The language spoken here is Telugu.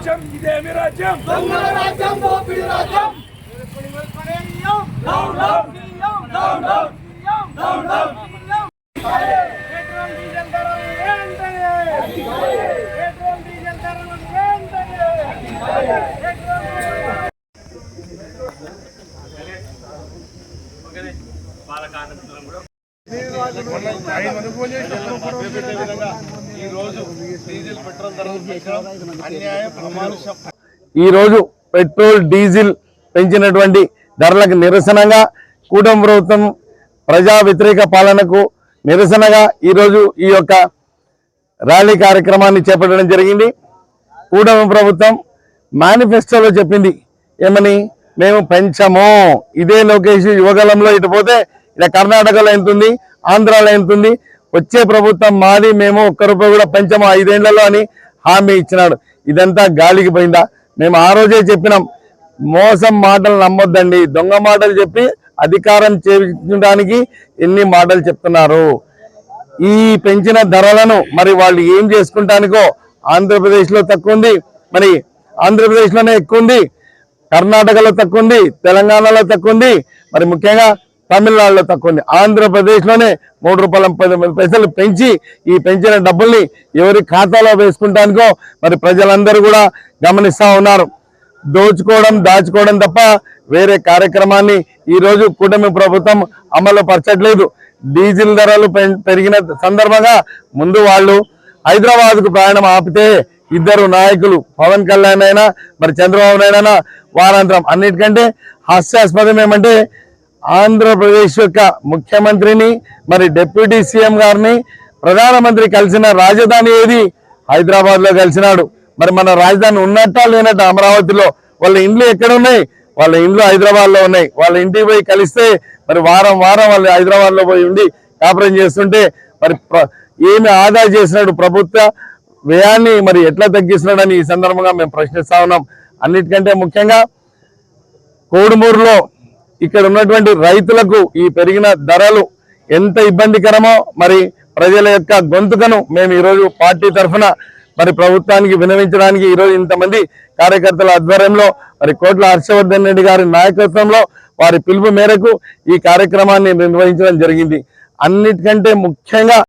రాజ్యం ఇదేమి రాజ్యం దొంగల రాజ్యం దోపిడి రాజ్యం down down down down down down petrol diesel ధరలు వెంటనే పెట్రోల్ డీజిల్ ధరలు వెంటనే ఈరోజు పెట్రోల్ డీజిల్ పెంచినటువంటి ధరలకు నిరసనగా కూటమి ప్రభుత్వం ప్రజా వ్యతిరేక పాలనకు నిరసనగా ఈరోజు ఈ యొక్క ర్యాలీ కార్యక్రమాన్ని చేపట్టడం జరిగింది. కూటమి ప్రభుత్వం మేనిఫెస్టోలో చెప్పింది ఏమని, మేము పెంచము. ఇదే లోకేష్ యువగలంలో ఇటు పోతే ఇలా కర్ణాటకలో ఎంతుంది, ఆంధ్రాలో ఎంతుంది, వచ్చే ప్రభుత్వం మాది, మేము ఒక్క రూపాయి కూడా పెంచము 5 ఏళ్లలో అని హామీ ఇచ్చినాడు. ఇదంతా గాలికి పోయిందా? మేము ఆ రోజే చెప్పినాం, మోసం మాటలు నమ్మొద్దండి. దొంగ మాటలు చెప్పి అధికారం చేయించడానికి ఎన్ని మాటలు చెప్తున్నారు. ఈ పెంచిన ధరలను మరి వాళ్ళు ఏం చేసుకుంటానికో ఆంధ్రప్రదేశ్లో తక్కువ ఉంది, మరి ఆంధ్రప్రదేశ్లోనే ఎక్కువ ఉంది, కర్ణాటకలో తక్కువ ఉంది, తెలంగాణలో తక్కువ ఉంది, మరి ముఖ్యంగా తమిళనాడులో తక్కువ ఉంది. ఆంధ్రప్రదేశ్లోనే ₹3.10 పెంచి ఈ పెంచిన డబ్బుల్ని ఎవరి ఖాతాలో వేసుకుంటానికో మరి ప్రజలందరూ కూడా గమనిస్తూ ఉన్నారు. దోచుకోవడం దాచుకోవడం తప్ప వేరే కార్యక్రమాన్ని ఈరోజు కూటమి ప్రభుత్వం అమలు పరచట్లేదు. డీజిల్ ధరలు పెరిగిన సందర్భంగా ముందు వాళ్ళు హైదరాబాద్కు ప్రయాణం ఆపితే ఇద్దరు నాయకులు పవన్ కళ్యాణ్ అయినా మరి చంద్రబాబు నాయుడు అయినా వారాంతరం. అన్నిటికంటే హాస్యాస్పదం ఏమంటే ఆంధ్రప్రదేశ్ యొక్క ముఖ్యమంత్రిని మరి డిప్యూటీ సీఎం గారిని ప్రధానమంత్రి కలిసిన రాజధాని ఏది? హైదరాబాద్లో కలిసినాడు. మరి మన రాజధాని ఉన్నట్టా లేనట్ట అమరావతిలో? వాళ్ళ ఇండ్లు ఎక్కడ ఉన్నాయి? వాళ్ళ ఇండ్లు హైదరాబాద్లో ఉన్నాయి. వాళ్ళ ఇంటికి పోయి కలిస్తే మరి వారం వాళ్ళు హైదరాబాద్లో పోయి ఉండి కాపురం చేస్తుంటే మరి ఏమి ఆదా చేసినాడు? ప్రభుత్వ వ్యయాన్ని మరి ఎట్లా తగ్గిస్తున్నాడని ఈ సందర్భంగా మేము ప్రశ్నిస్తా ఉన్నాం. అన్నిటికంటే ముఖ్యంగా కోడుమూరులో ఇక్కడ ఉన్నటువంటి రైతులకు ఈ పెరిగిన ధరలు ఎంత ఇబ్బందికరమో మరి ప్రజల యొక్క గొంతుకను మేము ఈరోజు పార్టీ తరఫున మరి ప్రభుత్వానికి విన్నవించడానికి ఈరోజు ఇంతమంది కార్యకర్తల ఆధ్వర్యంలో మరి కోట్ల హర్షవర్ధన్ రెడ్డి గారి నాయకత్వంలో వారి పిలుపు మేరకు ఈ కార్యక్రమాన్ని నిర్వహించడం జరిగింది. అన్నిటికంటే ముఖ్యంగా